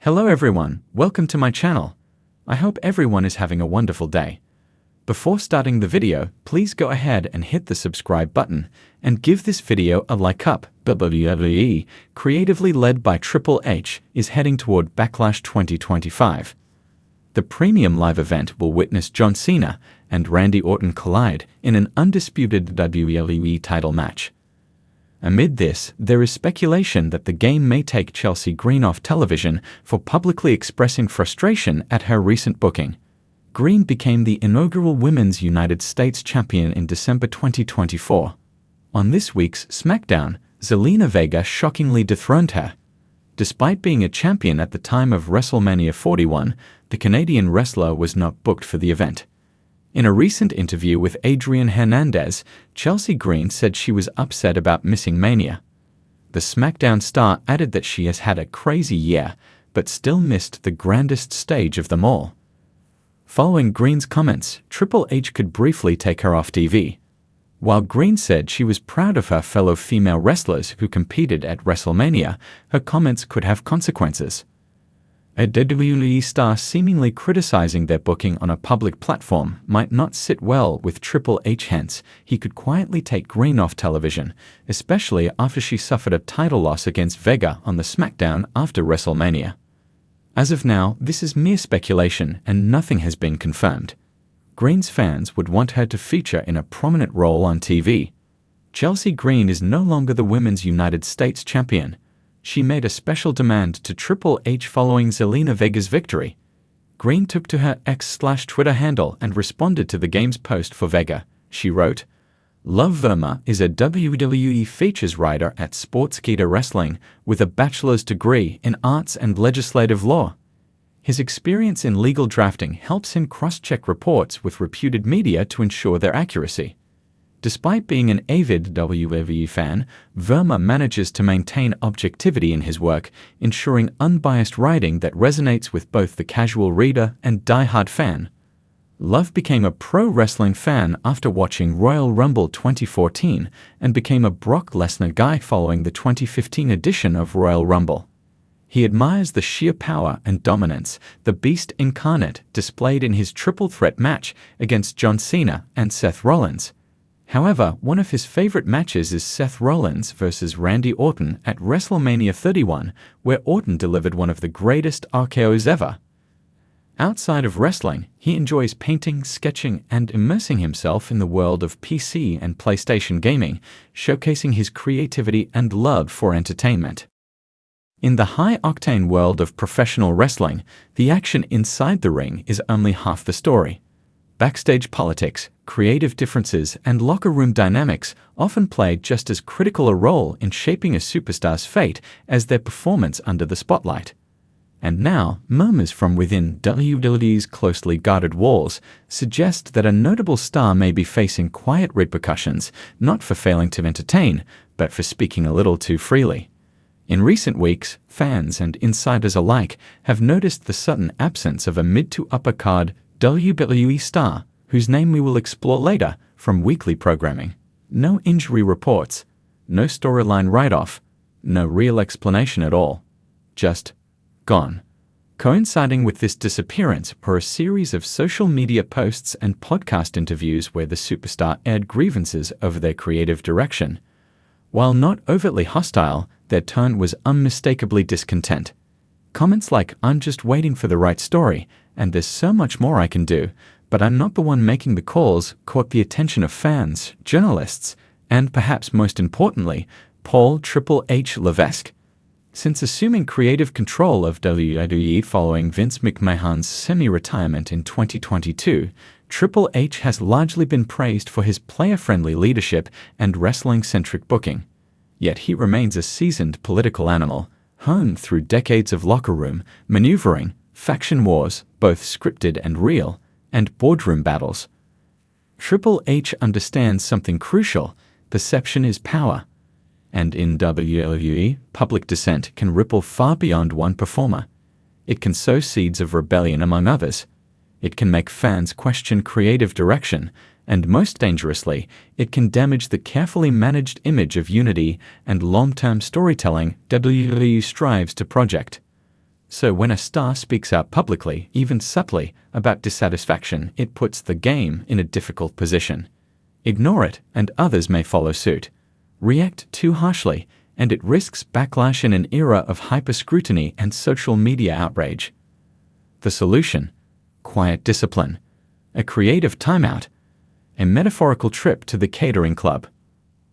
Hello everyone, welcome to my channel. I hope everyone is having a wonderful day. Before starting the video, please go ahead and hit the subscribe button and give this video a like up. WWE, creatively led by Triple H, is heading toward Backlash 2025. The premium live event will witness John Cena and Randy Orton collide in an undisputed WWE title match. Amid this, there is speculation that the game may take Chelsea Green off television for publicly expressing frustration at her recent booking. Green became the inaugural Women's United States Champion in December 2024. On this week's SmackDown, Zelina Vega shockingly dethroned her. Despite being a champion at the time of WrestleMania 41, the Canadian wrestler was not booked for the event. In a recent interview with Adrian Hernandez, Chelsea Green said she was upset about missing Mania. The SmackDown star added that she has had a crazy year, but still missed the grandest stage of them all. Following Green's comments, Triple H could briefly take her off TV. While Green said she was proud of her fellow female wrestlers who competed at WrestleMania, her comments could have consequences. A WWE star seemingly criticizing their booking on a public platform might not sit well with Triple H, hence he could quietly take Green off television, especially after she suffered a title loss against Vega on the SmackDown after WrestleMania. As of now, this is mere speculation and nothing has been confirmed. Green's fans would want her to feature in a prominent role on TV. Chelsea Green is no longer the Women's United States Champion. She made a special demand to Triple H following Zelina Vega's victory. Green took to her X/Twitter handle and responded to the game's post for Vega. She wrote, "Love Verma is a WWE features writer at Sportskeeda Wrestling with a bachelor's degree in arts and legislative law. His experience in legal drafting helps him cross-check reports with reputed media to ensure their accuracy. Despite being an avid WWE fan, Verma manages to maintain objectivity in his work, ensuring unbiased writing that resonates with both the casual reader and die-hard fan. Love became a pro wrestling fan after watching Royal Rumble 2014 and became a Brock Lesnar guy following the 2015 edition of Royal Rumble. He admires the sheer power and dominance the Beast incarnate displayed in his triple threat match against John Cena and Seth Rollins. However, one of his favorite matches is Seth Rollins versus Randy Orton at WrestleMania 31, where Orton delivered one of the greatest RKOs ever. Outside of wrestling, he enjoys painting, sketching, and immersing himself in the world of PC and PlayStation gaming, showcasing his creativity and love for entertainment. In the high-octane world of professional wrestling, the action inside the ring is only half the story. Backstage politics, creative differences, and locker room dynamics often play just as critical a role in shaping a superstar's fate as their performance under the spotlight. And now, murmurs from within WWE's closely guarded walls suggest that a notable star may be facing quiet repercussions, not for failing to entertain, but for speaking a little too freely. In recent weeks, fans and insiders alike have noticed the sudden absence of a mid to upper card WWE star, whose name we will explore later, from weekly programming. No injury reports, no storyline write-off, no real explanation at all. Just gone. Coinciding with this disappearance were a series of social media posts and podcast interviews where the superstar aired grievances over their creative direction. While not overtly hostile, their tone was unmistakably discontent. Comments like, "I'm just waiting for the right story, and there's so much more I can do, but I'm not the one making the calls," caught the attention of fans, journalists, and perhaps most importantly, Paul Triple H Levesque. Since assuming creative control of WWE following Vince McMahon's semi-retirement in 2022, Triple H has largely been praised for his player-friendly leadership and wrestling-centric booking. Yet he remains a seasoned political animal, honed through decades of locker room, maneuvering, faction wars, both scripted and real, and boardroom battles. Triple H understands something crucial: perception is power. And in WWE, public dissent can ripple far beyond one performer. It can sow seeds of rebellion among others. It can make fans question creative direction, and most dangerously, it can damage the carefully managed image of unity and long-term storytelling WWE strives to project. So when a star speaks out publicly, even subtly, about dissatisfaction, it puts the game in a difficult position. Ignore it, and others may follow suit. React too harshly, and it risks backlash in an era of hyper-scrutiny and social media outrage. The solution? Quiet discipline. A creative timeout. A metaphorical trip to the catering club.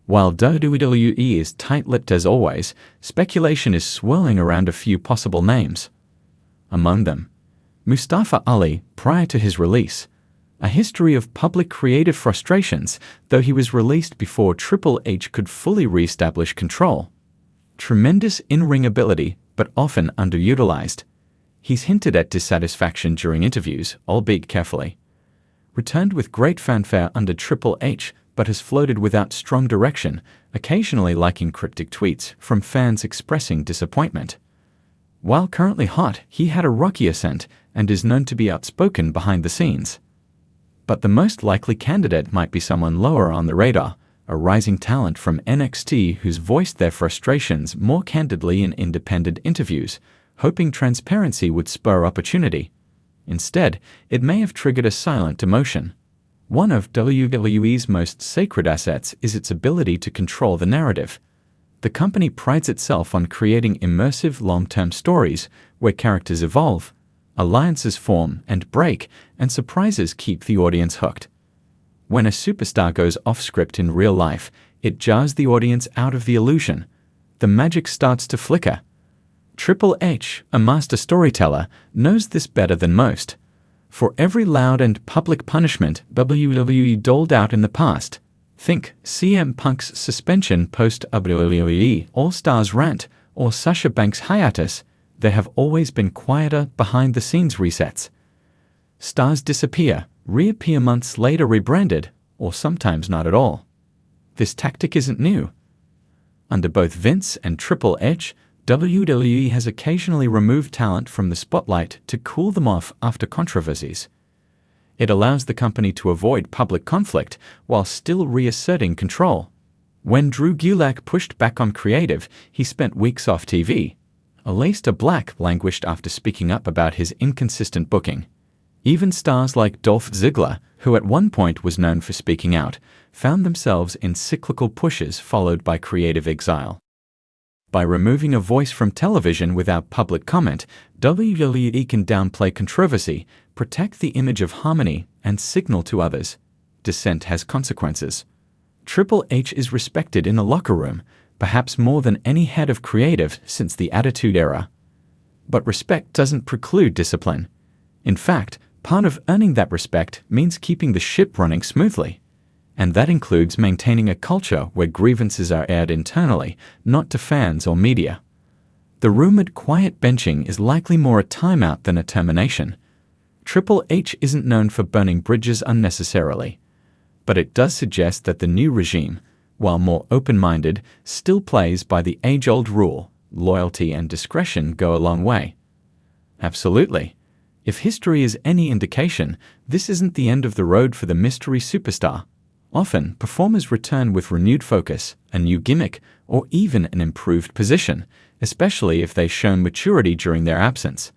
While WWE is tight-lipped as always, speculation is swirling around a few possible names. Among them, Mustafa Ali prior to his release. A history of public creative frustrations, though he was released before Triple H could fully re-establish control. Tremendous in-ring ability, but often underutilized. He's hinted at dissatisfaction during interviews, albeit carefully. Returned with great fanfare under Triple H, but has floated without strong direction, occasionally liking cryptic tweets from fans expressing disappointment. While currently hot, he had a rocky ascent and is known to be outspoken behind the scenes. But the most likely candidate might be someone lower on the radar, a rising talent from NXT who's voiced their frustrations more candidly in independent interviews, hoping transparency would spur opportunity. Instead, it may have triggered a silent emotion. One of WWE's most sacred assets is its ability to control the narrative. The company prides itself on creating immersive long-term stories where characters evolve, alliances form and break, and surprises keep the audience hooked. When a superstar goes off-script in real life, it jars the audience out of the illusion. The magic starts to flicker. Triple H, a master storyteller, knows this better than most. For every loud and public punishment WWE doled out in the past, think CM Punk's suspension post-WWE All-Stars rant or Sasha Banks' hiatus, there have always been quieter behind-the-scenes resets. Stars disappear, reappear months later rebranded, or sometimes not at all. This tactic isn't new. Under both Vince and Triple H, WWE has occasionally removed talent from the spotlight to cool them off after controversies. It allows the company to avoid public conflict while still reasserting control. When Drew Gulak pushed back on creative, he spent weeks off TV. Aleister Black languished after speaking up about his inconsistent booking. Even stars like Dolph Ziggler, who at one point was known for speaking out, found themselves in cyclical pushes followed by creative exile. By removing a voice from television without public comment, WWE can downplay controversy, protect the image of harmony, and signal to others. Dissent has consequences. Triple H is respected in the locker room, perhaps more than any head of creative since the Attitude Era. But respect doesn't preclude discipline. In fact, part of earning that respect means keeping the ship running smoothly. And that includes maintaining a culture where grievances are aired internally, not to fans or media. The rumored quiet benching is likely more a timeout than a termination. Triple H isn't known for burning bridges unnecessarily. But it does suggest that the new regime, while more open-minded, still plays by the age-old rule, loyalty and discretion go a long way. Absolutely. If history is any indication, this isn't the end of the road for the mystery superstar. Often, performers return with renewed focus, a new gimmick, or even an improved position, especially if they've shown maturity during their absence.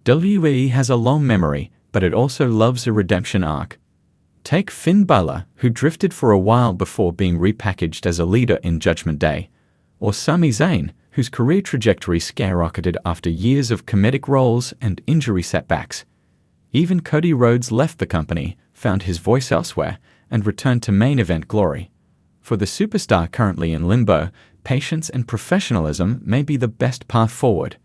WWE has a long memory, but it also loves a redemption arc. Take Finn Balor, who drifted for a while before being repackaged as a leader in Judgment Day, or Sami Zayn, whose career trajectory skyrocketed after years of comedic roles and injury setbacks. Even Cody Rhodes left the company, found his voice elsewhere, and returned to main event glory. For the superstar currently in limbo, patience and professionalism may be the best path forward.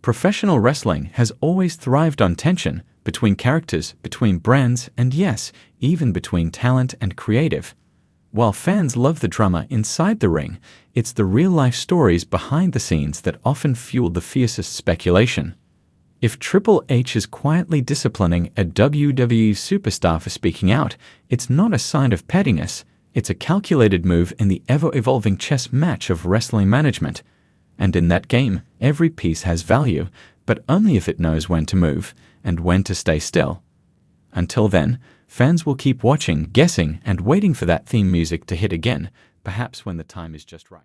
Professional wrestling has always thrived on tension between characters, between brands, and yes, even between talent and creative. While fans love the drama inside the ring, it's the real-life stories behind the scenes that often fuel the fiercest speculation. If Triple H is quietly disciplining a WWE superstar for speaking out, it's not a sign of pettiness, it's a calculated move in the ever-evolving chess match of wrestling management. And in that game, every piece has value, but only if it knows when to move and when to stay still. Until then, fans will keep watching, guessing, and waiting for that theme music to hit again, perhaps when the time is just right.